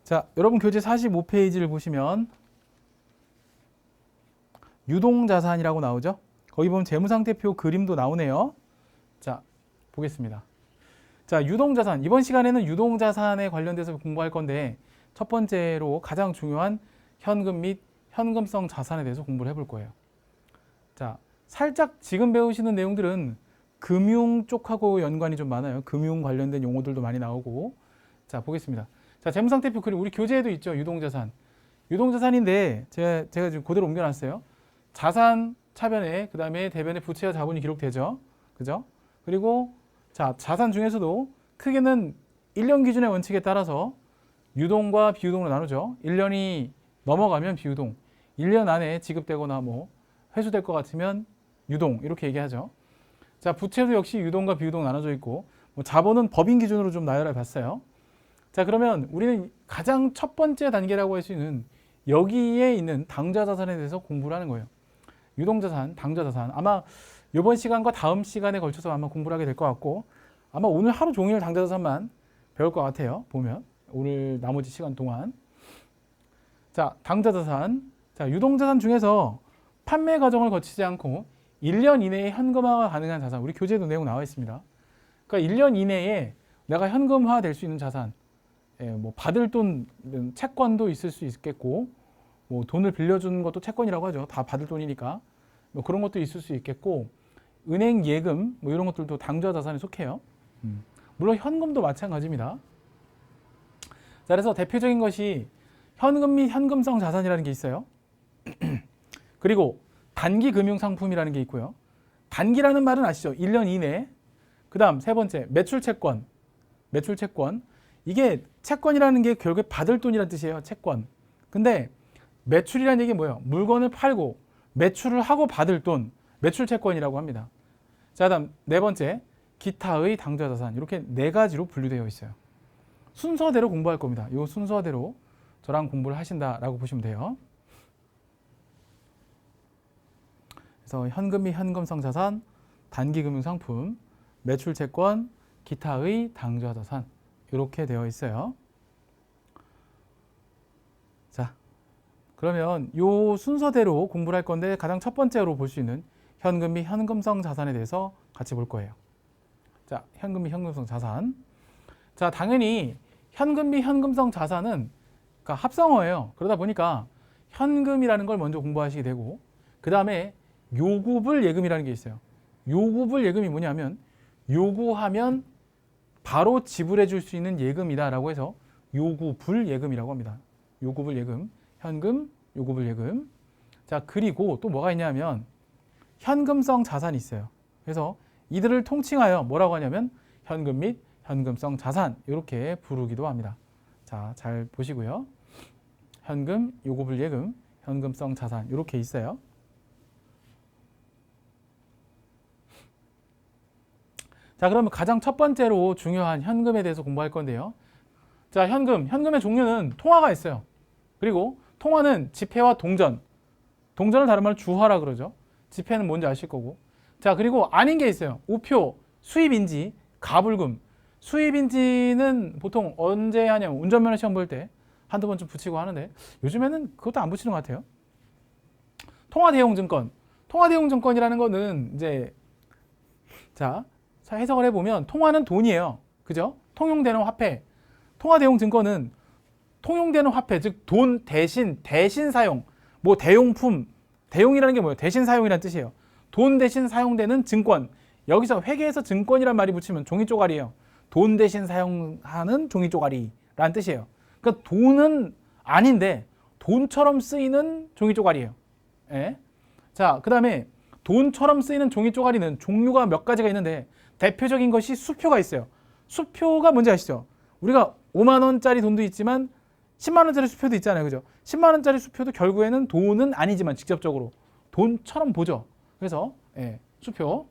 자, 여러분 교재 45페이지를 보시면 유동자산이라고 나오죠. 거기 보면 재무상태표 그림도 나오네요. 자, 보겠습니다. 자, 유동자산. 이번 시간에는 유동자산에 관련돼서 공부할 건데 첫 번째로 가장 중요한 현금 및 현금성 자산에 대해서 공부를 해볼 거예요. 자, 살짝 지금 배우시는 내용들은 금융 쪽하고 연관이 좀 많아요. 금융 관련된 용어들도 많이 나오고. 자, 보겠습니다. 자, 재무상태표 그림 우리 교재에도 있죠. 유동자산. 유동자산인데 제가 지금 그대로 옮겨놨어요. 자산 차변에 그 다음에 대변에 부채와 자본이 기록되죠. 그죠? 그리고 자, 자산 중에서도 크게는 1년 기준의 원칙에 따라서 유동과 비유동으로 나누죠. 1년이 넘어가면 비유동, 1년 안에 지급되거나 뭐 회수될 것 같으면 유동 이렇게 얘기하죠. 자, 부채도 역시 유동과 비유동 나눠져 있고 뭐 자본은 법인 기준으로 좀 나열해 봤어요. 자, 그러면 우리는 가장 첫 번째 단계라고 할 수 있는 여기에 있는 당좌자산에 대해서 공부를 하는 거예요. 유동자산, 당좌자산. 아마 이번 시간과 다음 시간에 걸쳐서 아마 공부를 하게 될 것 같고 아마 오늘 하루 종일 당좌자산만 배울 것 같아요. 보면 오늘 나머지 시간 동안. 자, 당좌자산. 자, 유동자산 중에서 판매 과정을 거치지 않고 1년 이내에 현금화가 가능한 자산. 우리 교재에도 내용 나와 있습니다. 그러니까 1년 이내에 내가 현금화 될 수 있는 자산. 예, 뭐 받을 돈, 채권도 있을 수 있겠고 뭐 돈을 빌려주는 것도 채권이라고 하죠. 다 받을 돈이니까. 뭐 그런 것도 있을 수 있겠고 은행 예금 뭐 이런 것들도 당좌자산에 속해요. 물론 현금도 마찬가지입니다. 자, 그래서 대표적인 것이 현금 및 현금성 자산이라는 게 있어요. 그리고 단기 금융 상품이라는 게 있고요. 단기라는 말은 아시죠? 1년 이내. 그 다음 세 번째 매출 채권. 매출 채권. 이게 채권이라는 게 결국에 받을 돈이라는 뜻이에요. 채권. 근데 매출이라는 얘기 뭐예요? 물건을 팔고 매출을 하고 받을 돈. 매출 채권이라고 합니다. 자, 다음 네 번째 기타의 당좌자산. 이렇게 네 가지로 분류되어 있어요. 순서대로 공부할 겁니다. 이 순서대로 저랑 공부를 하신다라고 보시면 돼요. 그래서 현금 및 현금성 자산, 단기 금융 상품, 매출 채권, 기타의 당좌자산 이렇게 되어 있어요. 자, 그러면 이 순서대로 공부를 할 건데 가장 첫 번째로 볼 수 있는 현금 및 현금성 자산에 대해서 같이 볼 거예요. 자, 현금 및 현금성 자산. 자, 당연히 현금 및 현금성 자산은 그러니까 합성어예요. 그러다 보니까 현금이라는 걸 먼저 공부하시게 되고 그 다음에 요구불 예금이라는 게 있어요. 요구불 예금이 뭐냐면 요구하면 바로 지불해 줄 수 있는 예금이다라고 해서 요구불 예금이라고 합니다. 요구불 예금, 현금, 요구불 예금. 자, 그리고 또 뭐가 있냐면 현금성 자산이 있어요. 그래서 이들을 통칭하여 뭐라고 하냐면 현금 및 현금성 자산 이렇게 부르기도 합니다. 자, 잘 보시고요. 현금, 요구불 예금, 현금성 자산 이렇게 있어요. 자, 그러면 가장 첫 번째로 중요한 현금에 대해서 공부할 건데요. 자, 현금의 종류는 통화가 있어요. 그리고 통화는 지폐와 동전. 동전을 다른 말로 주화라 그러죠. 지폐는 뭔지 아실 거고. 자, 그리고 아닌 게 있어요. 우표, 수입인지, 가불금. 수입인지는 보통 언제 하냐면 운전면허 시험 볼 때 한두 번쯤 붙이고 하는데 요즘에는 그것도 안 붙이는 것 같아요. 통화대용증권. 통화대용증권이라는 거는 이제 자, 해석을 해보면 통화는 돈이에요. 그죠? 통용되는 화폐. 통화대용증권은 통용되는 화폐, 즉 돈 대신 사용. 뭐 대용품, 대용이라는 게 뭐예요? 대신 사용이라는 뜻이에요. 돈 대신 사용되는 증권. 여기서 회계에서 증권이란 말이 붙이면 종이 쪼가리예요. 돈 대신 사용하는 종이 쪼가리라는 뜻이에요. 그러니까 돈은 아닌데 돈처럼 쓰이는 종이 쪼가리예요. 예? 자, 그 다음에 돈처럼 쓰이는 종이 쪼가리는 종류가 몇 가지가 있는데 대표적인 것이 수표가 있어요. 수표가 뭔지 아시죠? 우리가 5만 원짜리 돈도 있지만 10만 원짜리 수표도 있잖아요. 그죠? 10만 원짜리 수표도 결국에는 돈은 아니지만 직접적으로 돈처럼 보죠. 그래서 예, 수표.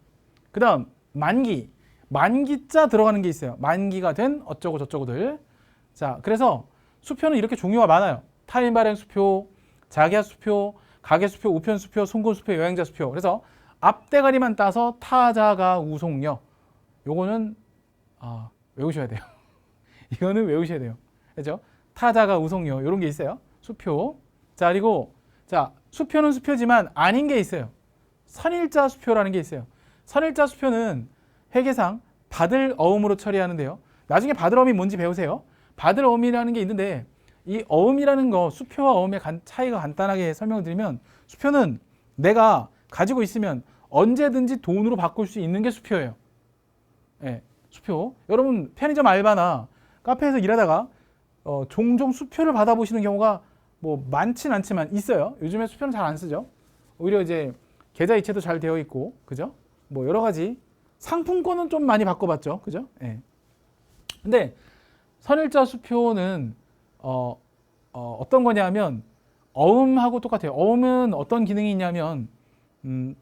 그 다음 만기. 만기자 들어가는 게 있어요. 만기가 된 어쩌고 저쩌고들. 자, 그래서 수표는 이렇게 종류가 많아요. 타인 발행 수표, 자기야 수표, 가계 수표, 우편 수표, 송금 수표, 여행자 수표. 그래서 앞대가리만 따서 타자가 우송여. 요거는 외우셔야 돼요. 이거는 외우셔야 돼요. 그렇죠? 타자가 우송요. 이런 게 있어요. 수표. 자, 그리고 자, 수표는 수표지만 아닌 게 있어요. 선일자 수표라는 게 있어요. 선일자 수표는 회계상 받을 어음으로 처리하는데요. 나중에 받을 어음이 뭔지 배우세요. 받을 어음이라는 게 있는데 이 어음이라는 거 수표와 어음의 차이가 간단하게 설명을 드리면 수표는 내가 가지고 있으면 언제든지 돈으로 바꿀 수 있는 게 수표예요. 예, 수표. 여러분 편의점 알바나 카페에서 일하다가 종종 수표를 받아보시는 경우가 뭐 많진 않지만 있어요. 요즘에 수표는 잘 안 쓰죠. 오히려 이제 계좌이체도 잘 되어 있고, 그죠? 뭐 여러 가지 상품권은 좀 많이 바꿔봤죠, 그죠? 예. 근데 선일자 수표는 어떤 거냐면 어음하고 똑같아요. 어음은 어떤 기능이 있냐면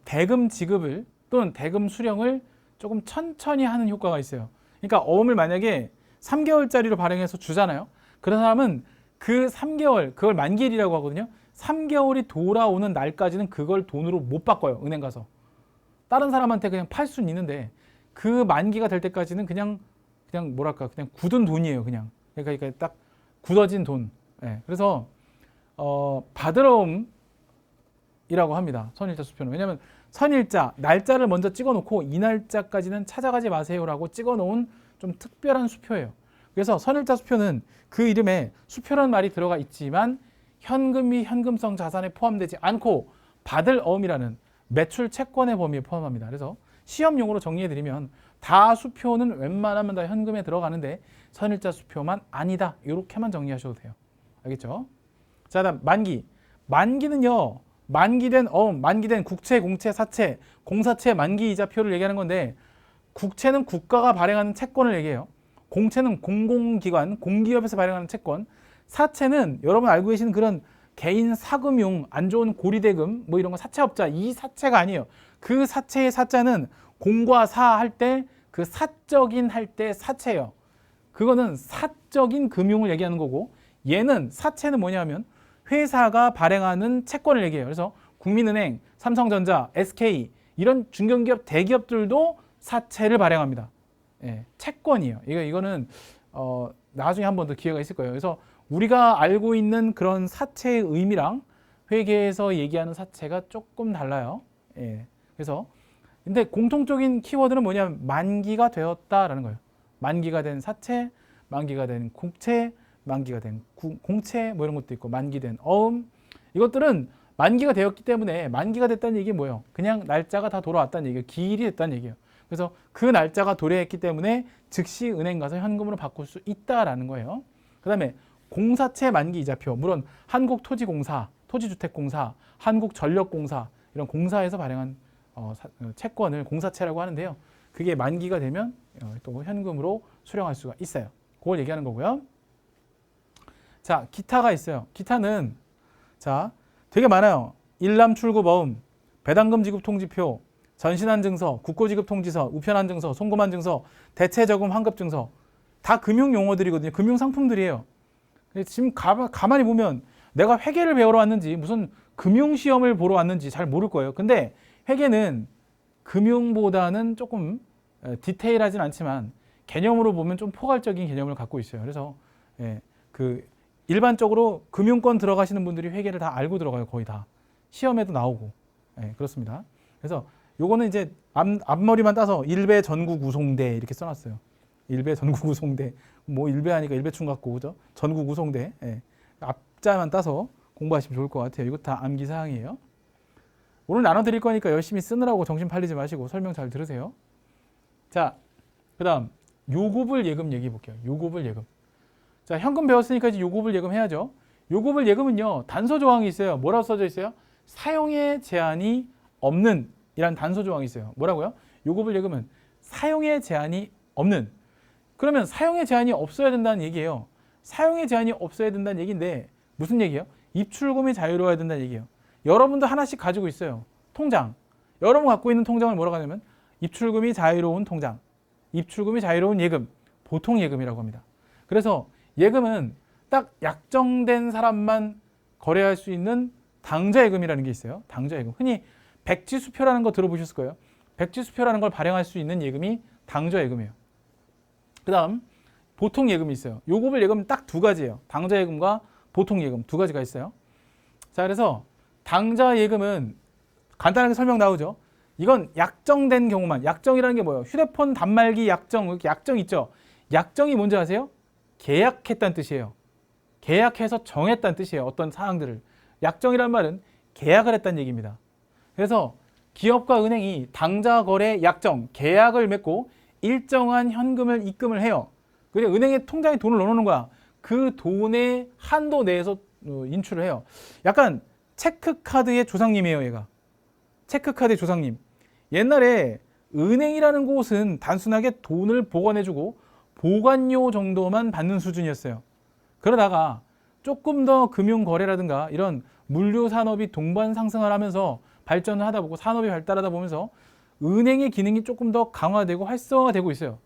대금 지급을 또는 대금 수령을 조금 천천히 하는 효과가 있어요. 그러니까 어음을 만약에 3개월짜리로 발행해서 주잖아요. 그런 사람은 그 3개월, 그걸 만기일이라고 하거든요. 3개월이 돌아오는 날까지는 그걸 돈으로 못 바꿔요. 은행 가서. 다른 사람한테 그냥 팔 수는 있는데 그 만기가 될 때까지는 그냥 뭐랄까 그냥 굳은 돈이에요. 그냥. 그러니까 딱 굳어진 돈. 예. 그래서 받으러옴이라고 합니다. 선일자 수표는. 왜냐하면 선일자, 날짜를 먼저 찍어놓고 이 날짜까지는 찾아가지 마세요라고 찍어놓은 좀 특별한 수표예요. 그래서 선일자 수표는 그 이름에 수표라는 말이 들어가 있지만 현금이 현금성 자산에 포함되지 않고 받을 어음이라는 매출 채권의 범위에 포함합니다. 그래서 시험용으로 정리해드리면 다 수표는 웬만하면 다 현금에 들어가는데 선일자 수표만 아니다. 이렇게만 정리하셔도 돼요. 알겠죠? 자, 다음 만기. 만기는요. 만기된 어음, 만기된 국채, 공채, 사채, 공사채 만기이자표를 얘기하는 건데 국채는 국가가 발행하는 채권을 얘기해요. 공채는 공공기관, 공기업에서 발행하는 채권, 사채는 여러분 알고 계시는 그런 개인 사금융, 안 좋은 고리대금, 뭐 이런 거 사채업자, 이 사채가 아니에요. 그 사채의 사자는 공과 사 할 때 그 사적인 할 때 사채예요. 그거는 사적인 금융을 얘기하는 거고 얘는 사채는 뭐냐면 회사가 발행하는 채권을 얘기해요. 그래서 국민은행, 삼성전자, SK 이런 중견기업, 대기업들도 사채를 발행합니다. 예, 채권이에요. 이거는 나중에 한 번 더 기회가 있을 거예요. 그래서 우리가 알고 있는 그런 사채의 의미랑 회계에서 얘기하는 사채가 조금 달라요. 예, 그래서 근데 공통적인 키워드는 뭐냐면 만기가 되었다라는 거예요. 만기가 된 사채, 만기가 된 국채, 만기가 된 공채 뭐 이런 것도 있고 만기된 어음 이것들은 만기가 되었기 때문에 만기가 됐다는 얘기는 뭐예요? 그냥 날짜가 다 돌아왔다는 얘기예요. 기일이 됐다는 얘기예요. 그래서 그 날짜가 도래했기 때문에 즉시 은행 가서 현금으로 바꿀 수 있다라는 거예요. 그 다음에 공사채 만기 이자표 물론 한국토지공사, 토지주택공사, 한국전력공사 이런 공사에서 발행한 채권을 공사채라고 하는데요. 그게 만기가 되면 또 현금으로 수령할 수가 있어요. 그걸 얘기하는 거고요. 자, 기타가 있어요. 기타는 자 되게 많아요. 일람출구보험, 배당금 지급 통지표, 전신한 증서, 국고지급 통지서, 우편한 증서, 송금한 증서, 대체저금 환급 증서 다 금융 용어들이거든요. 금융 상품들이에요. 지금 가만히 보면 내가 회계를 배우러 왔는지 무슨 금융 시험을 보러 왔는지 잘 모를 거예요. 근데 회계는 금융보다는 조금 디테일하진 않지만 개념으로 보면 좀 포괄적인 개념을 갖고 있어요. 그래서 그 일반적으로 금융권 들어가시는 분들이 회계를 다 알고 들어가요. 거의 다 시험에도 나오고 그렇습니다. 그래서 요거는 이제 앞머리만 따서 일배 전국 우송대 이렇게 써놨어요. 일배 전국 우송대 뭐 일배하니까 일배충 같고 그죠? 전국 우송대 앞자만 따서 공부하시면 좋을 것 같아요. 이거 다 암기 사항이에요. 오늘 나눠드릴 거니까 열심히 쓰느라고 정신 팔리지 마시고 설명 잘 들으세요. 자, 그 다음 요구불 예금 얘기해 볼게요. 요구불 예금. 자, 현금 배웠으니까 이제 요구불 예금 해야죠. 요구불 예금은요 단서 조항이 있어요. 뭐라고 써져 있어요? 사용의 제한이 없는 이란 단서 조항이 있어요. 뭐라고요? 요구불 예금은 사용의 제한이 없는. 그러면 사용의 제한이 없어야 된다는 얘기예요. 사용의 제한이 없어야 된다는 얘기인데 무슨 얘기예요? 입출금이 자유로워야 된다는 얘기예요. 여러분도 하나씩 가지고 있어요. 통장. 여러분 갖고 있는 통장을 뭐라고 하냐면 입출금이 자유로운 통장, 입출금이 자유로운 예금, 보통 예금이라고 합니다. 그래서 예금은 딱 약정된 사람만 거래할 수 있는 당좌 예금이라는 게 있어요. 당좌 예금. 흔히 백지수표라는 거 들어보셨을 거예요. 백지수표라는 걸 발행할 수 있는 예금이 당좌 예금이에요. 그 다음 보통 예금이 있어요. 요금을 예금은 딱 두 가지예요. 당좌 예금과 보통 예금 두 가지가 있어요. 자, 그래서 당좌 예금은 간단하게 설명 나오죠. 이건 약정된 경우만. 약정이라는 게 뭐예요? 휴대폰 단말기 약정, 이렇게 약정 있죠. 약정이 뭔지 아세요? 계약했다는 뜻이에요. 계약해서 정했다는 뜻이에요. 어떤 사항들을. 약정이란 말은 계약을 했다는 얘기입니다. 그래서 기업과 은행이 당좌 거래 약정, 계약을 맺고 일정한 현금을 입금을 해요. 그리고 은행에 통장에 돈을 넣어놓는 거야. 그 돈의 한도 내에서 인출을 해요. 약간 체크카드의 조상님이에요, 얘가. 체크카드의 조상님. 옛날에 은행이라는 곳은 단순하게 돈을 보관해주고 보관료 정도만 받는 수준이었어요. 그러다가 조금 더 금융거래라든가 이런 물류 산업이 동반 상승을 하면서 발전을 하다 보고 산업이 발달하다 보면서 은행의 기능이 조금 더 강화되고 활성화되고 있어요.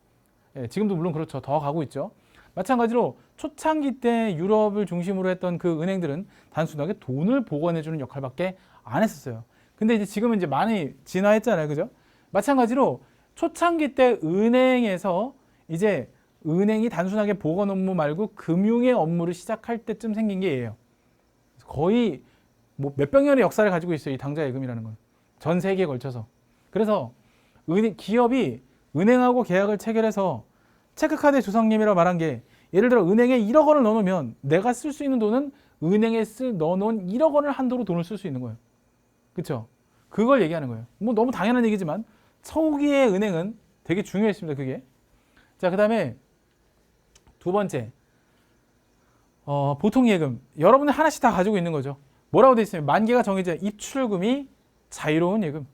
예, 지금도 물론 그렇죠. 더 가고 있죠. 마찬가지로 초창기 때 유럽을 중심으로 했던 그 은행들은 단순하게 돈을 보관해주는 역할밖에 안 했었어요. 근데 이제 지금은 이제 많이 진화했잖아요. 그죠? 마찬가지로 초창기 때 은행에서 이제 은행이 단순하게 보건 업무 말고 금융의 업무를 시작할 때쯤 생긴 게 얘예요. 거의 뭐 몇백 년의 역사를 가지고 있어요. 이 당좌 예금이라는 건. 전 세계에 걸쳐서. 그래서 기업이 은행하고 계약을 체결해서 체크카드의 조상님이라고 말한 게 예를 들어 은행에 1억 원을 넣어놓으면 내가 쓸 수 있는 돈은 은행에 넣어놓은 1억 원을 한도로 돈을 쓸 수 있는 거예요. 그렇죠? 그걸 얘기하는 거예요. 뭐 너무 당연한 얘기지만 초기의 은행은 되게 중요했습니다. 그게. 자, 그 다음에 두 번째, 보통 예금. 여러분은 하나씩 다 가지고 있는 거죠. 뭐라고 돼 있어요? 만기가 정해져 입출금이 자유로운 예금.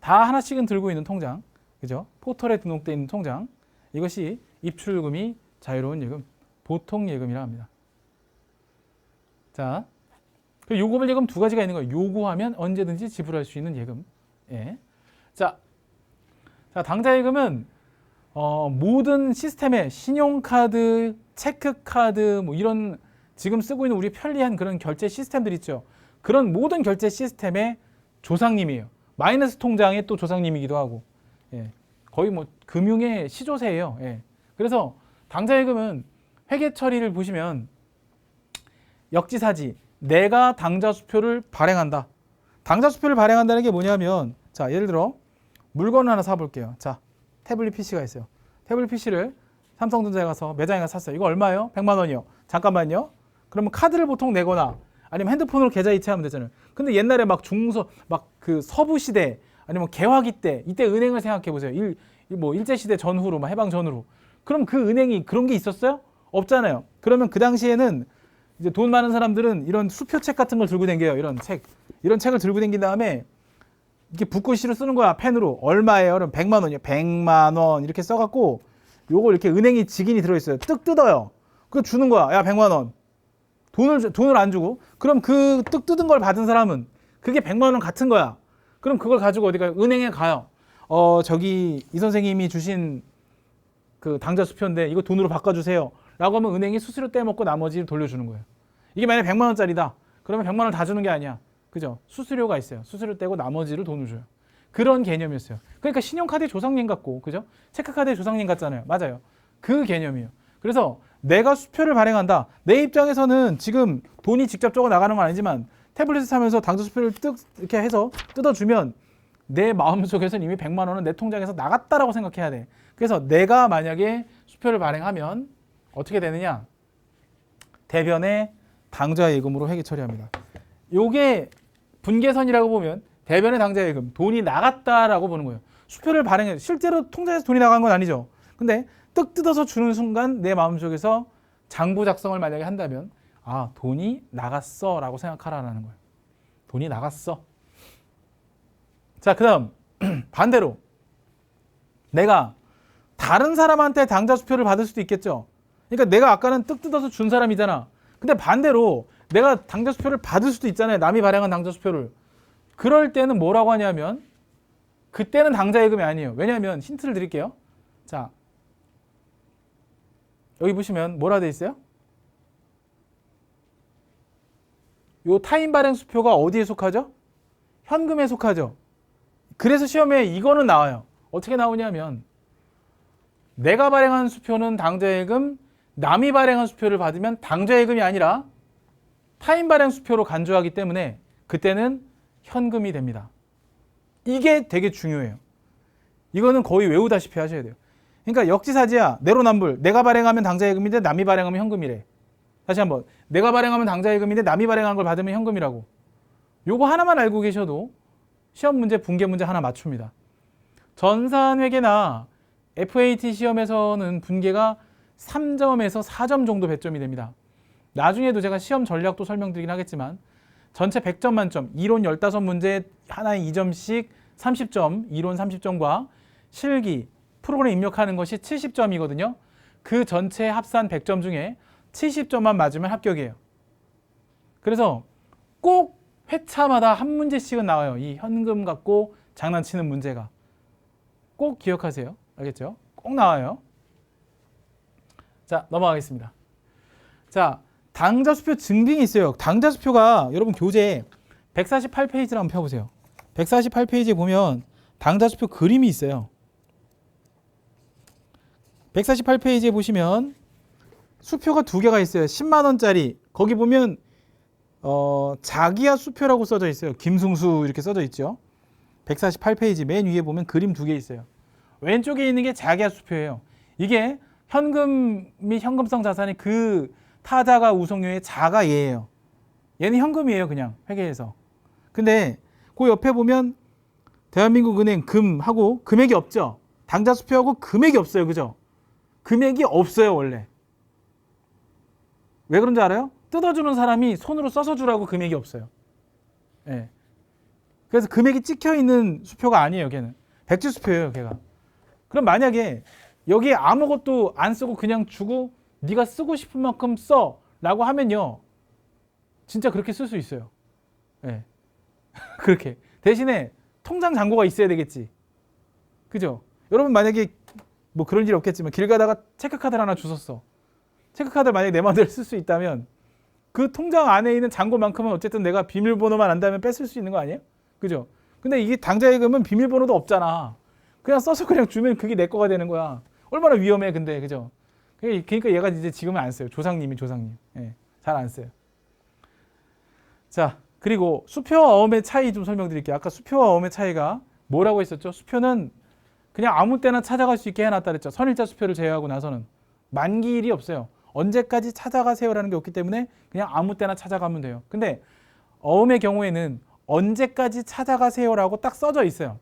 다 하나씩은 들고 있는 통장. 그죠? 포털에 등록되어 있는 통장. 이것이 입출금이 자유로운 예금, 보통 예금이라 합니다. 자, 요금을 예금 두 가지가 있는 거예요. 요구하면 언제든지 지불할 수 있는 예금. 예. 자, 당좌 예금은 모든 시스템에 신용카드, 체크카드 뭐 이런 지금 쓰고 있는 우리 편리한 그런 결제 시스템들 있죠. 그런 모든 결제 시스템의 조상님이에요. 마이너스 통장의 또 조상님이기도 하고. 예. 거의 뭐 금융의 시조세예요. 예. 그래서 당좌 예금은 회계 처리를 보시면 역지사지, 내가 당좌 수표를 발행한다. 당좌 수표를 발행한다는 게 뭐냐면, 자, 예를 들어 물건을 하나 사볼게요. 자, 태블릿 PC가 있어요. 태블릿 PC를 삼성전자에 가서 매장에 가서 샀어요. 이거 얼마예요? 100만 원이요. 잠깐만요. 그러면 카드를 보통 내거나 아니면 핸드폰으로 계좌 이체하면 되잖아요. 근데 옛날에 막 그 서부 시대 아니면 개화기 때 이때 은행을 생각해 보세요. 일제 시대 전후로 막 해방 전후로. 그럼 그 은행이 그런 게 있었어요? 없잖아요. 그러면 그 당시에는 이제 돈 많은 사람들은 이런 수표책 같은 걸 들고 댕겨요. 이런 책을 들고 댕긴 다음에 이렇게 붓글씨로 쓰는 거야. 펜으로. 얼마예요? 그럼 100만 원이요. 100만 원 이렇게 써갖고 요거 이렇게 은행이 직인이 들어있어요. 뜩 뜯어요. 그거 주는 거야. 야, 100만 원. 돈을 안 주고. 그럼 그 뜩 뜯은 걸 받은 사람은 그게 100만 원 같은 거야. 그럼 그걸 가지고 어디 가요? 은행에 가요. 저기 이 선생님이 주신 그 당좌 수표인데 이거 돈으로 바꿔주세요. 라고 하면 은행이 수수료 떼먹고 나머지를 돌려주는 거예요. 이게 만약에 100만 원짜리다. 그러면 100만 원 다 주는 게 아니야. 그죠? 수수료가 있어요. 수수료 떼고 나머지를 돈을 줘요. 그런 개념이었어요. 그러니까 신용카드의 조상님 같고, 그죠? 체크카드의 조상님 같잖아요. 맞아요. 그 개념이에요. 그래서 내가 수표를 발행한다. 내 입장에서는 지금 돈이 직접 적어 나가는 건 아니지만 태블릿을 사면서 당좌 수표를 이렇게 해서 뜯어주면 내 마음속에서는 이미 100만 원은 내 통장에서 나갔다라고 생각해야 돼. 그래서 내가 만약에 수표를 발행하면 어떻게 되느냐? 대변에 당좌 예금으로 회계 처리합니다. 요게 분계선이라고 보면 대변의 당좌 예금, 돈이 나갔다라고 보는 거예요. 수표를 발행해 실제로 통장에서 돈이 나간 건 아니죠. 근데 뜩 뜯어서 주는 순간 내 마음속에서 장부 작성을 만약에 한다면 아, 돈이 나갔어 라고 생각하라는 거예요. 돈이 나갔어. 자, 그 다음 반대로 내가 다른 사람한테 당좌 수표를 받을 수도 있겠죠. 그러니까 내가 아까는 뜩 뜯어서 준 사람이잖아. 근데 반대로 내가 당좌 수표를 받을 수도 있잖아요. 남이 발행한 당좌 수표를. 그럴 때는 뭐라고 하냐면 그때는 당좌 예금이 아니에요. 왜냐하면 힌트를 드릴게요. 자, 여기 보시면 뭐라 돼 있어요? 요 타인 발행 수표가 어디에 속하죠? 현금에 속하죠. 그래서 시험에 이거는 나와요. 어떻게 나오냐면 내가 발행한 수표는 당좌 예금, 남이 발행한 수표를 받으면 당좌예금이 아니라 타인 발행 수표로 간주하기 때문에 그때는 현금이 됩니다. 이게 되게 중요해요. 이거는 거의 외우다시피 하셔야 돼요. 그러니까 역지사지야, 내로남불. 내가 발행하면 당좌예금인데 남이 발행하면 현금이래. 다시 한번, 내가 발행하면 당좌예금인데 남이 발행한 걸 받으면 현금이라고. 요거 하나만 알고 계셔도 시험 문제, 분계 문제 하나 맞춥니다. 전산회계나 FAT 시험에서는 분계가 3점에서 4점 정도 배점이 됩니다. 나중에도 제가 시험 전략도 설명드리긴 하겠지만 전체 100점 만점, 이론 15문제 하나에 2점씩 30점, 이론 30점과 실기, 프로그램 입력하는 것이 70점이거든요. 그 전체 합산 100점 중에 70점만 맞으면 합격이에요. 그래서 꼭 회차마다 한 문제씩은 나와요. 이 현금 갖고 장난치는 문제가. 꼭 기억하세요. 알겠죠? 꼭 나와요. 자, 넘어가겠습니다. 자, 당좌수표 증빙이 있어요. 당좌수표가 여러분 교재 148페이지를 한번 펴보세요. 148페이지에 보면 당좌수표 그림이 있어요. 148페이지에 보시면 수표가 두 개가 있어요. 10만 원짜리. 거기 보면 자기야 수표라고 써져 있어요. 김승수 이렇게 써져 있죠. 148페이지 맨 위에 보면 그림 두 개 있어요. 왼쪽에 있는 게 자기야 수표예요. 이게 현금 및 현금성 자산의 그 타자가 우송료의 자가 얘예요. 얘는 현금이에요. 그냥 회계에서. 근데 그 옆에 보면 대한민국은행 금하고 금액이 없죠. 당좌 수표하고 금액이 없어요. 그죠? 금액이 없어요. 원래. 왜 그런지 알아요? 뜯어주는 사람이 손으로 써서 주라고 금액이 없어요. 예. 그래서 금액이 찍혀 있는 수표가 아니에요. 걔는 백지 수표예요. 걔가. 그럼 만약에 여기에 아무것도 안 쓰고 그냥 주고 네가 쓰고 싶은 만큼 써 라고 하면요, 진짜 그렇게 쓸 수 있어요. 예. 그렇게. 대신에 통장 잔고가 있어야 되겠지. 그죠? 여러분 만약에 뭐 그런 일 없겠지만 길 가다가 체크카드를 하나 주웠어. 체크카드를 만약에 내 마음대로 쓸 수 있다면 그 통장 안에 있는 잔고만큼은 어쨌든 내가 비밀번호만 안다면 뺐을 수 있는 거 아니에요? 그죠? 근데 이게 당좌예금은 비밀번호도 없잖아. 그냥 써서 그냥 주면 그게 내 거가 되는 거야. 얼마나 위험해 근데. 그죠? 그러니까 얘가 이제 지금은 안 써요. 조상님. 예, 잘 안 써요. 자, 그리고 수표와 어음의 차이 좀 설명드릴게요. 아까 수표와 어음의 차이가 뭐라고 했었죠? 수표는 그냥 아무 때나 찾아갈 수 있게 해놨다 그랬죠. 선일자 수표를 제외하고 나서는 만기일이 없어요. 언제까지 찾아가세요라는 게 없기 때문에 그냥 아무 때나 찾아가면 돼요. 근데 어음의 경우에는 언제까지 찾아가세요라고 딱 써져 있어요.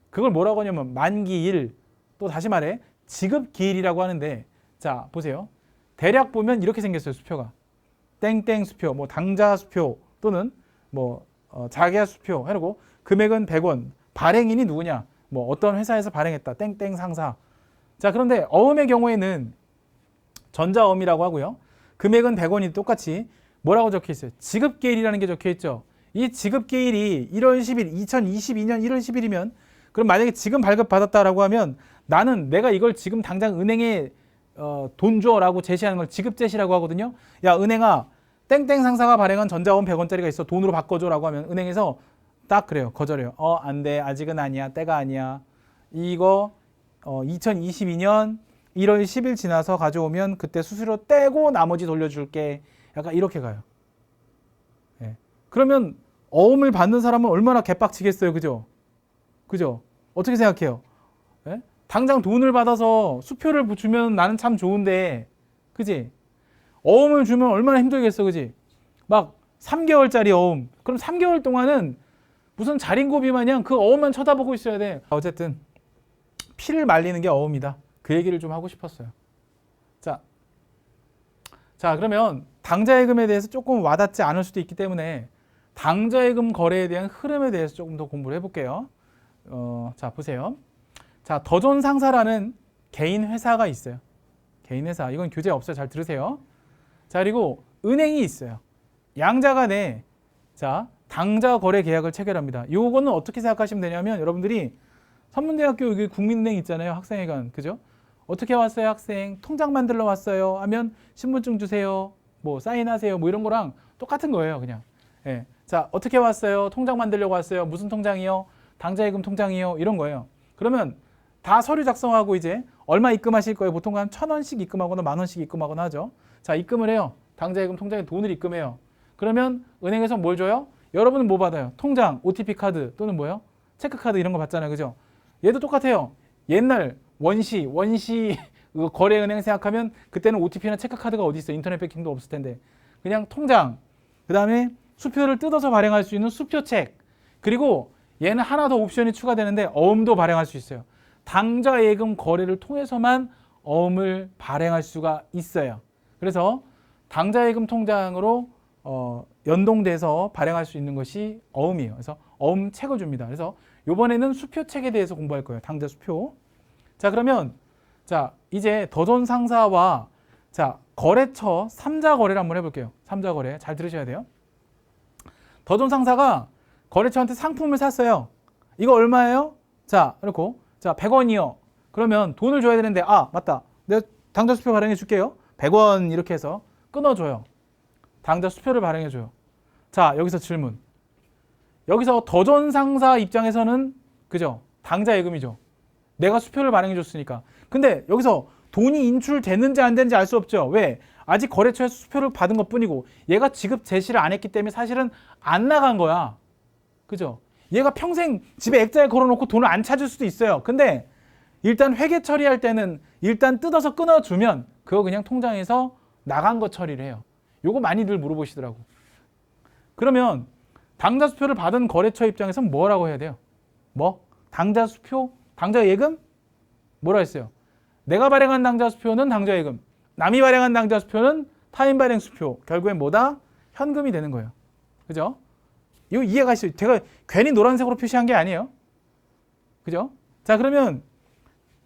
그걸 뭐라고 하냐면 만기일, 또 다시 말해 지급기일이라고 하는데, 자 보세요. 대략 보면 이렇게 생겼어요. 수표가 땡땡 수표, 뭐 당좌 수표 또는 뭐 자계야 수표 해놓고 금액은 100원, 발행인이 누구냐, 뭐 어떤 회사에서 발행했다, 땡땡 상사. 자, 그런데 어음의 경우에는 전자어음이라고 하고요. 금액은 100원이 똑같이 뭐라고 적혀 있어요? 지급기일이라는 게 적혀 있죠. 이 지급기일이 1월 10일, 2022년 1월 10일이면 그럼 만약에 지금 발급받았다라고 하면 나는 내가 이걸 지금 당장 은행에 돈 줘라고 제시하는 걸 지급제시라고 하거든요. 야, 은행아, 땡땡 상사가 발행한 전자어음 100원짜리가 있어. 돈으로 바꿔줘라고 하면 은행에서 딱 그래요. 거절해요. 안 돼. 아직은 아니야. 때가 아니야. 이거 2022년 1월 10일 지나서 가져오면 그때 수수료 떼고 나머지 돌려줄게. 약간 이렇게 가요. 예. 그러면 어음을 받는 사람은 얼마나 개빡치겠어요. 그죠? 그죠? 어떻게 생각해요? 예? 당장 돈을 받아서 수표를 주면 나는 참 좋은데, 그지? 어음을 주면 얼마나 힘들겠어. 그지? 막 3개월짜리 어음. 그럼 3개월 동안은 무슨 자린고비 마냥 그 어음만 쳐다보고 있어야 돼. 어쨌든 피를 말리는 게 어음이다. 그 얘기를 좀 하고 싶었어요. 자, 그러면 당좌예금에 대해서 조금 와닿지 않을 수도 있기 때문에 당좌예금 거래에 대한 흐름에 대해서 조금 더 공부를 해볼게요. 자, 보세요. 자, 더존상사라는 개인 회사가 있어요. 개인 회사. 이건 교재에 없어요. 잘 들으세요. 자, 그리고 은행이 있어요. 양자 간에 자, 당좌 거래 계약을 체결합니다. 요거는 어떻게 생각하시면 되냐면, 여러분들이 선문대학교 여기 국민은행 있잖아요. 학생회관. 그죠? 어떻게 왔어요, 학생? 통장 만들러 왔어요. 하면 신분증 주세요. 뭐 사인하세요. 뭐 이런 거랑 똑같은 거예요, 그냥. 예. 자, 어떻게 왔어요? 통장 만들려고 왔어요. 무슨 통장이요? 당좌예금 통장이요. 이런 거예요. 그러면 다 서류 작성하고 이제 얼마 입금하실 거예요? 보통 한 1,000원씩 입금하거나 10,000원씩 입금하거나 하죠. 자, 입금을 해요. 당좌예금 통장에 돈을 입금해요. 그러면 은행에서 뭘 줘요? 여러분은 뭐 받아요? 통장, OTP 카드 또는 뭐요? 체크카드 이런 거 받잖아요. 그죠? 얘도 똑같아요. 옛날 원시 거래은행 생각하면 그때는 OTP나 체크카드가 어디 있어요? 인터넷 뱅킹도 없을 텐데. 그냥 통장, 그 다음에 수표를 뜯어서 발행할 수 있는 수표책, 그리고 얘는 하나 더 옵션이 추가되는데 어음도 발행할 수 있어요. 당좌예금 거래를 통해서만 어음을 발행할 수가 있어요. 그래서 당좌예금 통장으로 연동돼서 발행할 수 있는 것이 어음이에요. 그래서 어음책을 줍니다. 그래서 이번에는 수표책에 대해서 공부할 거예요. 당좌 수표. 자, 그러면 자, 이제 더존 상사와 자, 거래처 3자 거래를 한번 해볼게요. 3자 거래 잘 들으셔야 돼요. 더존 상사가 거래처한테 상품을 샀어요. 이거 얼마예요? 자, 그렇고 자, 100원이요. 그러면 돈을 줘야 되는데 아, 맞다. 내가 당좌 수표 발행해 줄게요. 100원 이렇게 해서 끊어줘요. 당좌 수표를 발행해 줘요. 자, 여기서 질문. 여기서 더존 상사 입장에서는 그죠? 당좌 예금이죠. 내가 수표를 발행해 줬으니까. 근데 여기서 돈이 인출되는지 안 되는지 알 수 없죠. 왜? 아직 거래처에서 수표를 받은 것 뿐이고 얘가 지급 제시를 안 했기 때문에 사실은 안 나간 거야. 그죠? 얘가 평생 집에 액자에 걸어놓고 돈을 안 찾을 수도 있어요. 근데 일단 회계 처리할 때는 일단 뜯어서 끊어주면 그거 그냥 통장에서 나간 거 처리를 해요. 요거 많이들 물어보시더라고. 그러면 당좌 수표를 받은 거래처 입장에서는 뭐라고 해야 돼요? 뭐? 당좌 수표? 당좌 예금? 뭐라 했어요? 내가 발행한 당좌 수표는 당좌 예금, 남이 발행한 당좌 수표는 타인 발행 수표. 결국엔 뭐다? 현금이 되는 거예요. 그죠? 이거 이해가시죠? 제가 괜히 노란색으로 표시한 게 아니에요. 그죠? 자, 그러면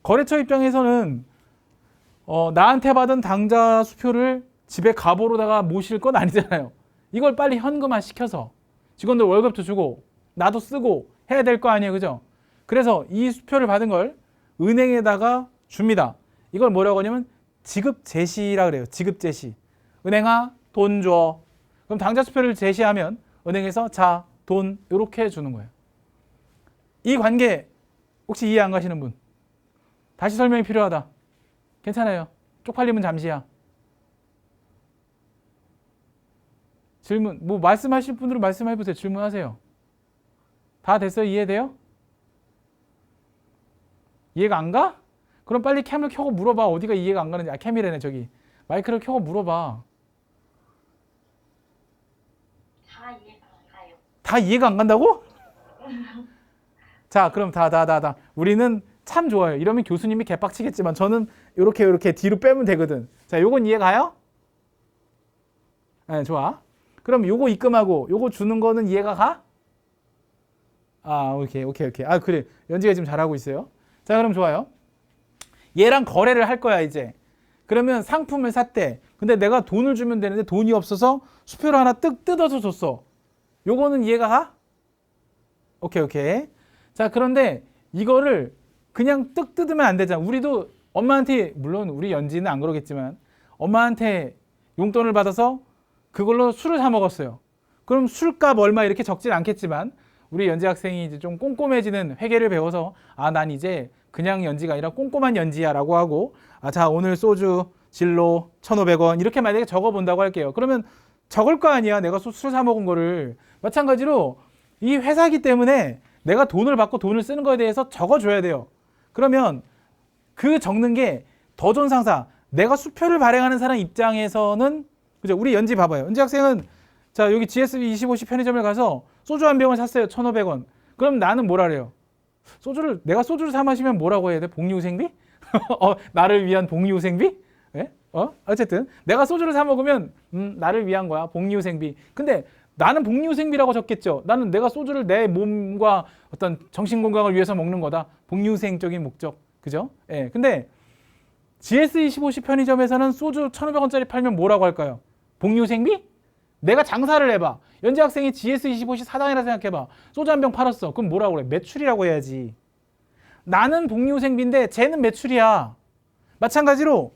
거래처 입장에서는 나한테 받은 당좌 수표를 집에 가보로다가 모실 건 아니잖아요. 이걸 빨리 현금화 시켜서 직원들 월급도 주고 나도 쓰고 해야 될 거 아니에요. 그죠? 그래서 이 수표를 받은 걸 은행에다가 줍니다. 이걸 뭐라고 하냐면 지급 제시라 그래요. 지급 제시. 은행아, 돈 줘. 그럼 당좌 수표를 제시하면 은행에서 자, 돈 이렇게 주는 거예요. 이 관계 혹시 이해 안 가시는 분? 다시 설명이 필요하다. 괜찮아요. 쪽팔리면 잠시야. 질문, 뭐 말씀하실 분들은 말씀해 보세요. 질문하세요. 다 됐어요? 이해돼요? 이해가 안 가? 그럼 빨리 캠을 켜고 물어봐. 어디가 이해가 안 가는지. 아, 캠이래네 저기. 마이크를 켜고 물어봐. 다 이해가 안 가요. 다 이해가 안 간다고? 자, 그럼 다. 우리는 참 좋아요. 이러면 교수님이 개빡치겠지만 저는 이렇게 뒤로 빼면 되거든. 자, 요건 이해 가요? 네, 좋아. 그럼 요거 입금하고 요거 주는 거는 이해가 가? 아, 오케이. 아, 그래. 연지가 지금 잘하고 있어요. 자, 그럼 좋아요. 얘랑 거래를 할 거야, 이제. 그러면 상품을 샀대. 근데 내가 돈을 주면 되는데 돈이 없어서 수표를 하나 뜯어서 줬어. 요거는 이해가 가? 오케이. 자, 그런데 이거를 그냥 뜯으면 안 되잖아. 우리도 엄마한테, 물론 우리 연지는 안 그러겠지만 엄마한테 용돈을 받아서 그걸로 술을 사 먹었어요. 그럼 술값 얼마 이렇게 적진 않겠지만 우리 연지 학생이 이제 좀 꼼꼼해지는 회계를 배워서 아, 난 이제 그냥 연지가 아니라 꼼꼼한 연지야 라고 하고 아, 자, 오늘 소주 진로 1,500원 이렇게 만약에 적어본다고 할게요. 그러면 적을 거 아니야. 내가 술 사 먹은 거를. 마찬가지로 이 회사기 때문에 내가 돈을 받고 돈을 쓰는 거에 대해서 적어줘야 돼요. 그러면 그 적는 게 더존 상사, 내가 수표를 발행하는 사람 입장에서는 그죠? 우리 연지 봐봐요. 연지 학생은 자, 여기 GS25C 편의점에 가서 소주 한 병을 샀어요. 1,500원. 그럼 나는 뭐라 그래요? 내가 소주를 사 마시면 뭐라고 해야 돼? 복리후생비? 나를 위한 복리후생비? 예? 어쨌든 내가 소주를 사 먹으면 나를 위한 거야. 복리후생비. 근데 나는 복리후생비라고 적겠죠. 나는 내가 소주를 내 몸과 어떤 정신 건강을 위해서 먹는 거다. 복리후생적인 목적. 그죠? 예. 근데 GS25C 편의점에서는 소주 1,500원짜리 팔면 뭐라고 할까요? 복리후생비? 내가 장사를 해봐. 연지 학생이 GS25C 사장이라 생각해봐. 소주 한 병 팔았어. 그럼 뭐라고 그래? 매출이라고 해야지. 나는 복리후생비인데 쟤는 매출이야. 마찬가지로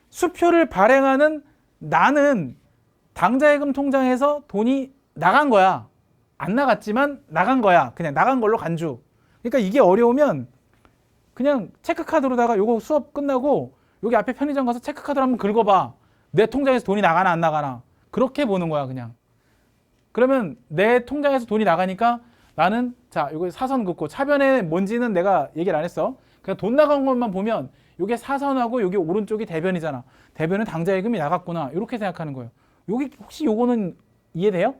수표를 발행하는 나는 당좌예금 통장에서 돈이 나간 거야. 안 나갔지만 나간 거야. 그냥 나간 걸로 간주. 그러니까 이게 어려우면 그냥 체크카드로다가 요거 수업 끝나고 여기 앞에 편의점 가서 체크카드를 한번 긁어봐. 내 통장에서 돈이 나가나 안 나가나. 그렇게 보는 거야 그냥. 그러면 내 통장에서 돈이 나가니까 나는 자 이거 사선 긋고 차변에 뭔지는 내가 얘기를 안 했어. 그냥 돈 나간 것만 보면 이게 사선하고 여기 오른쪽이 대변이잖아. 대변은 당좌예금이 나갔구나. 이렇게 생각하는 거예요. 여기 혹시 요거는 이해돼요?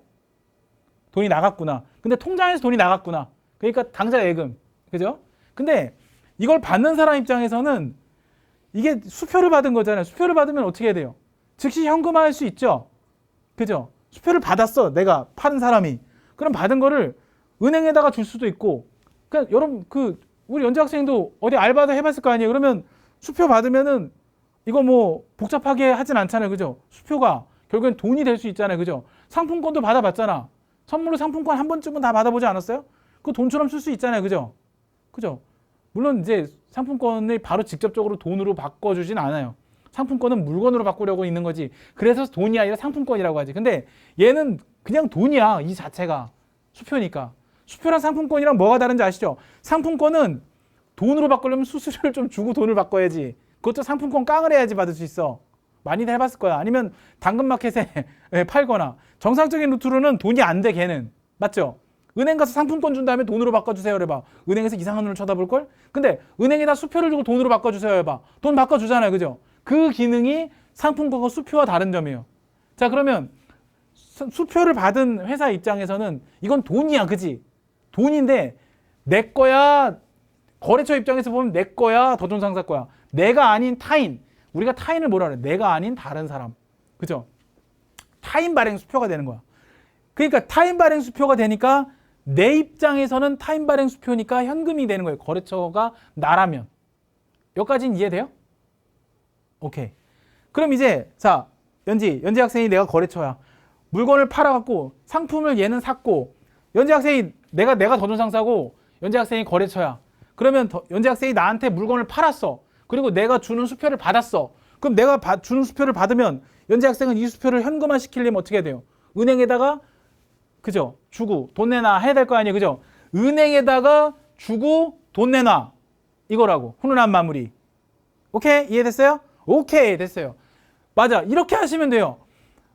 돈이 나갔구나. 근데 통장에서 돈이 나갔구나. 그러니까 당좌예금. 그죠? 근데 이걸 받는 사람 입장에서는 이게 수표를 받은 거잖아요. 수표를 받으면 어떻게 해야 돼요? 즉시 현금화할 수 있죠. 그죠? 수표를 받았어. 내가 파는 사람이. 그럼 받은 거를 은행에다가 줄 수도 있고. 그러니까 여러분 우리 연재 학생도 어디 알바도 해봤을 거 아니에요. 그러면 수표 받으면은 이거 뭐 복잡하게 하진 않잖아요. 그죠? 수표가 결국엔 돈이 될 수 있잖아요. 그죠? 상품권도 받아봤잖아. 선물로 상품권 한 번쯤은 다 받아보지 않았어요? 그 돈처럼 쓸 수 있잖아요. 그죠? 그죠? 물론 이제 상품권을 바로 직접적으로 돈으로 바꿔주진 않아요. 상품권은 물건으로 바꾸려고 있는 거지. 그래서 돈이 아니라 상품권이라고 하지. 근데 얘는 그냥 돈이야. 이 자체가. 수표니까. 수표랑 상품권이랑 뭐가 다른지 아시죠? 상품권은 돈으로 바꾸려면 수수료를 좀 주고 돈을 바꿔야지. 그것도 상품권 깡을 해야지 받을 수 있어. 많이들 해봤을 거야. 아니면 당근마켓에 팔거나. 정상적인 루트로는 돈이 안 돼, 걔는. 맞죠? 은행 가서 상품권 준 다음에 돈으로 바꿔주세요 해봐. 은행에서 이상한 눈을 쳐다볼걸? 근데 은행에다 수표를 주고 돈으로 바꿔주세요 해봐. 돈 바꿔주잖아요. 그죠? 그 기능이 상품권과 수표와 다른 점이에요. 자, 그러면 수표를 받은 회사 입장에서는 이건 돈이야. 그지? 돈인데 내 거야. 거래처 입장에서 보면 내 거야. 더존상사 거야. 내가 아닌 타인. 우리가 타인을 뭐라 그래? 내가 아닌 다른 사람. 그죠? 타인 발행 수표가 되는 거야. 그러니까 타인 발행 수표가 되니까 내 입장에서는 타인 발행 수표니까 현금이 되는 거예요. 거래처가 나라면. 여기까지는 이해돼요? 오케이. 그럼 이제 자 연지 학생이 내가 거래처야. 물건을 팔아갖고 상품을 얘는 샀고 연지 학생이 내가 더존상사고 연지 학생이 거래처야. 그러면 연지 학생이 나한테 물건을 팔았어. 그리고 내가 주는 수표를 받았어. 그럼 내가 주는 수표를 받으면 연지 학생은 이 수표를 현금화 시키려면 어떻게 해야 돼요? 은행에다가 그죠? 주고 돈 내놔 해야 될 거 아니에요. 그죠? 은행에다가 주고 돈 내놔. 이거라고. 훈훈한 마무리. 오케이? 이해됐어요? 오케이. 됐어요. 맞아. 이렇게 하시면 돼요.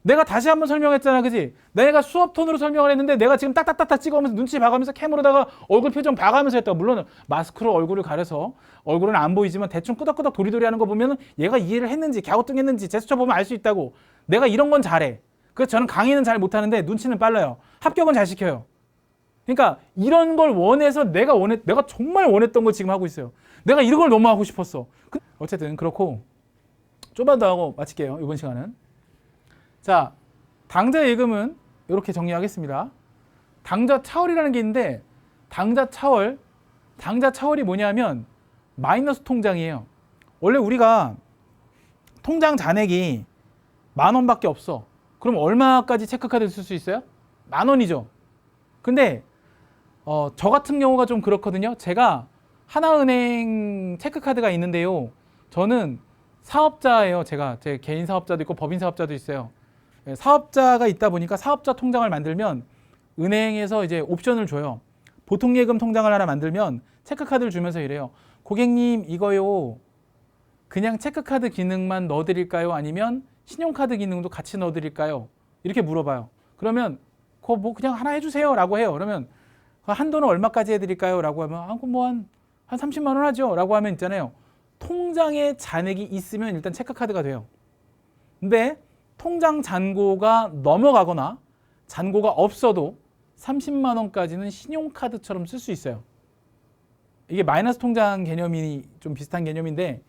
내가 다시 한번 설명했잖아. 그지? 내가 수업 톤으로 설명을 했는데 내가 지금 딱딱딱딱 찍어가면서 눈치 봐가면서 캠으로다가 얼굴 표정 봐가면서 했다고. 물론 마스크로 얼굴을 가려서 얼굴은 안 보이지만 대충 끄덕끄덕 도리도리 하는 거 보면 얘가 이해를 했는지 갸우뚱했는지 제스처 보면 알 수 있다고. 내가 이런 건 잘해. 그래서 저는 강의는 잘 못하는데 눈치는 빨라요. 합격은 잘 시켜요. 그러니까 이런 걸 원해서 내가 정말 원했던 걸 지금 하고 있어요. 내가 이런 걸 너무 하고 싶었어. 어쨌든 그렇고 좀만 더 하고 마칠게요. 이번 시간은. 자, 당좌 예금은 이렇게 정리하겠습니다. 당좌 차월이라는 게 있는데 당좌 차월이 뭐냐면 마이너스 통장이에요. 원래 우리가 통장 잔액이 10,000원밖에 없어. 그럼 얼마까지 체크카드를 쓸 수 있어요? 10,000원이죠. 근데 저 같은 경우가 좀 그렇거든요. 제가 하나은행 체크카드가 있는데요. 저는 사업자예요. 제 개인 사업자도 있고 법인 사업자도 있어요. 사업자가 있다 보니까 사업자 통장을 만들면 은행에서 이제 옵션을 줘요. 보통예금 통장을 하나 만들면 체크카드를 주면서 이래요. 고객님 이거요. 그냥 체크카드 기능만 넣어드릴까요? 아니면 신용카드 기능도 같이 넣어드릴까요? 이렇게 물어봐요. 그러면 그거 뭐 그냥 하나 해주세요 라고 해요. 그러면 한도는 얼마까지 해드릴까요? 라고 하면 한 30만 원 하죠 라고 하면 있잖아요. 통장에 잔액이 있으면 일단 체크카드가 돼요. 근데 통장 잔고가 넘어가거나 잔고가 없어도 30만 원까지는 신용카드처럼 쓸 수 있어요. 이게 마이너스 통장 개념이 좀 비슷한 개념인데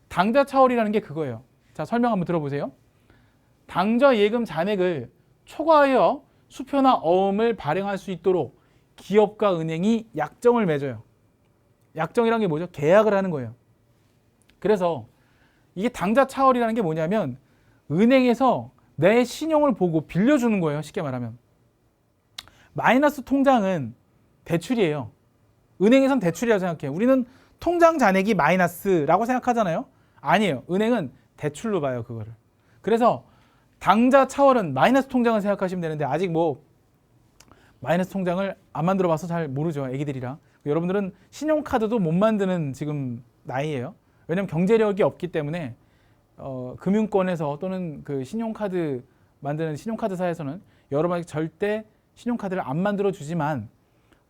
당좌 차월이라는 게 그거예요. 자, 설명 한번 들어보세요. 당좌 예금 잔액을 초과하여 수표나 어음을 발행할 수 있도록 기업과 은행이 약정을 맺어요. 약정이란 게 뭐죠? 계약을 하는 거예요. 그래서 이게 당좌 차월이라는 게 뭐냐면 은행에서 내 신용을 보고 빌려주는 거예요. 쉽게 말하면. 마이너스 통장은 대출이에요. 은행에선 대출이라고 생각해요. 우리는 통장 잔액이 마이너스라고 생각하잖아요. 아니에요. 은행은 대출로 봐요. 그거를. 그래서 당좌 차월은 마이너스 통장을 생각하시면 되는데 아직 뭐 마이너스 통장을 안 만들어 봐서 잘 모르죠. 애기들이라. 여러분들은 신용카드도 못 만드는 지금 나이예요. 왜냐하면 경제력이 없기 때문에 금융권에서 또는 그 신용카드 만드는 신용카드사에서는 여러분에게 절대 신용카드를 안 만들어 주지만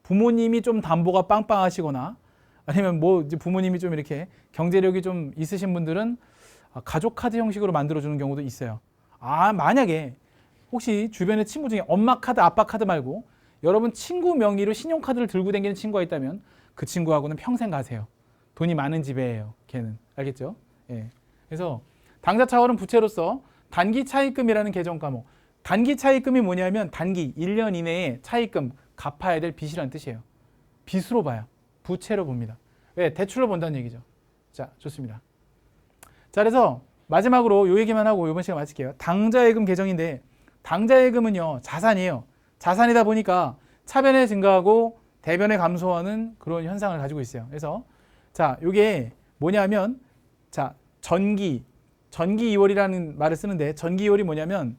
부모님이 좀 담보가 빵빵하시거나 아니면 뭐 이제 부모님이 좀 이렇게 경제력이 좀 있으신 분들은 가족 카드 형식으로 만들어 주는 경우도 있어요. 만약에 혹시 주변에 친구 중에 엄마 카드, 아빠 카드 말고 여러분 친구 명의로 신용카드를 들고 다니는 친구가 있다면 그 친구하고는 평생 가세요. 돈이 많은 집에예요. 걔는. 알겠죠? 예. 그래서 당좌 차월은 부채로서 단기 차입금이라는 계정 과목. 단기 차입금이 뭐냐면 단기 1년 이내에 차입금 갚아야 될 빚이라는 뜻이에요. 빚으로 봐요. 부채로 봅니다. 왜? 대출로 본다는 얘기죠. 자, 좋습니다. 자, 그래서 마지막으로 요 얘기만 하고 이번 시간 마칠게요. 당좌예금 계정인데 당좌예금은요 자산이에요. 자산이다 보니까 차변에 증가하고 대변에 감소하는 그런 현상을 가지고 있어요. 그래서 자, 요게 뭐냐면 자, 전기 2월이라는 말을 쓰는데 전기 2월이 뭐냐면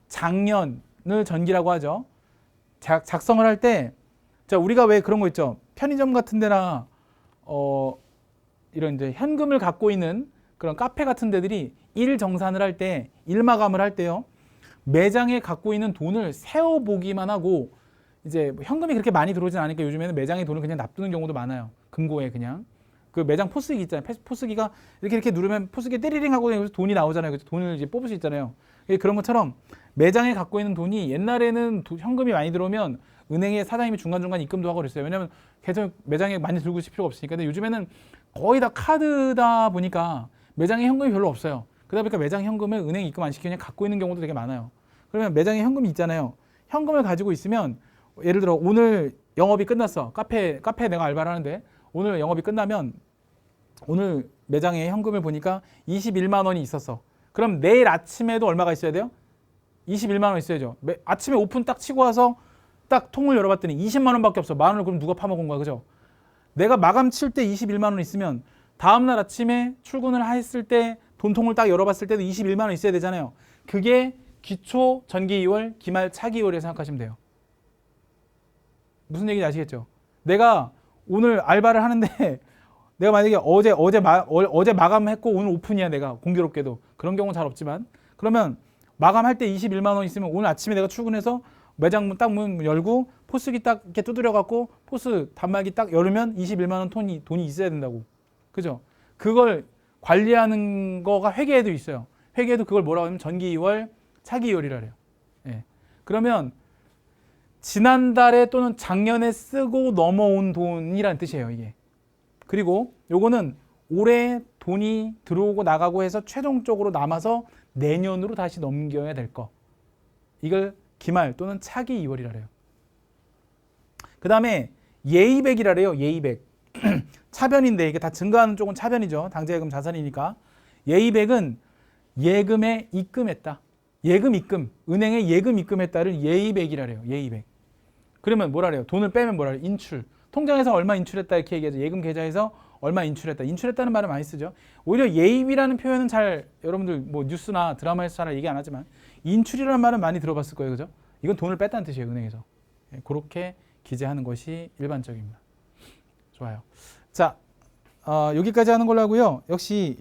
작년을 전기라고 하죠. 작성을 할 때 자, 우리가 왜 그런 거 있죠. 편의점 같은 데나 이런 이제 현금을 갖고 있는 그런 카페 같은 데들이 일 정산을 할 때, 일 마감을 할 때요. 매장에 갖고 있는 돈을 세어 보기만 하고 이제 현금이 그렇게 많이 들어오진 않으니까 요즘에는 매장에 돈을 그냥 납두는 경우도 많아요. 금고에 그냥. 그 매장 포스기 있잖아요. 포스기가 이렇게 누르면 포스기 띠리링 하고 여기서 돈이 나오잖아요. 그래서 돈을 이제 뽑을 수 있잖아요. 그런 것처럼 매장에 갖고 있는 돈이 옛날에는 현금이 많이 들어오면 은행에 사장님이 중간중간 입금도 하고 그랬어요. 왜냐하면 계속 매장에 많이 들고 있을 필요가 없으니까. 근데 요즘에는 거의 다 카드다 보니까 매장에 현금이 별로 없어요. 그러다 보니까 매장 현금을 은행 입금 안 시키고 그냥 갖고 있는 경우도 되게 많아요. 그러면 매장에 현금이 있잖아요. 현금을 가지고 있으면 예를 들어 오늘 영업이 끝났어. 카페 내가 알바를 하는데 오늘 영업이 끝나면 오늘 매장에 현금을 보니까 21만 원이 있었어. 그럼 내일 아침에도 얼마가 있어야 돼요? 21만 원 있어야죠. 아침에 오픈 딱 치고 와서 딱 통을 열어봤더니 20만 원밖에 없어. 만 원을 그럼 누가 파먹은 거야, 그죠? 내가 마감 칠 때 21만 원 있으면 다음날 아침에 출근을 했을 때 돈통을 딱 열어봤을 때도 21만 원 있어야 되잖아요. 그게 기초 전기 2월, 기말 차기 2월이라고 생각하시면 돼요. 무슨 얘기인지 아시겠죠? 내가 오늘 알바를 하는데 내가 만약에 어제 마감했고 오늘 오픈이야. 내가 공교롭게도 그런 경우는 잘 없지만 그러면 마감할 때 21만 원 있으면 오늘 아침에 내가 출근해서 매장 문 열고 포스기 딱 이렇게 두드려 갖고 포스 단말기 딱 열으면 21만 원 돈이 있어야 된다고. 그죠? 그걸 관리하는 거가 회계에도 있어요. 회계에도 그걸 뭐라고 하면 전기 2월, 차기 2월이라 그래요. 예. 그러면 지난달에 또는 작년에 쓰고 넘어온 돈이라는 뜻이에요, 이게. 그리고 요거는 올해 돈이 들어오고 나가고 해서 최종적으로 남아서 내년으로 다시 넘겨야 될 거. 이걸 기말 또는 차기 2월이라 그래요. 그 다음에 예의백이라 그래요. 예의백. 차변인데 이게 다 증가하는 쪽은 차변이죠. 당좌예금 자산이니까. 예의백은 예금에 입금했다. 예금 입금. 은행에 예금 입금했다를 예의백이라 그래요. 예의백. 그러면 뭐라 그래요? 돈을 빼면 뭐라 그래요? 인출. 통장에서 얼마 인출했다 이렇게 얘기하죠. 예금 계좌에서 얼마 인출했다. 인출했다는 말을 많이 쓰죠. 오히려 예입이라는 표현은 잘 여러분들 뭐 뉴스나 드라마에서 잘 얘기 안 하지만 인출이라는 말은 많이 들어봤을 거예요. 그죠? 이건 돈을 뺐다는 뜻이에요. 은행에서. 그렇게 기재하는 것이 일반적입니다. 좋아요. 자, 여기까지 하는 걸로 하고요. 역시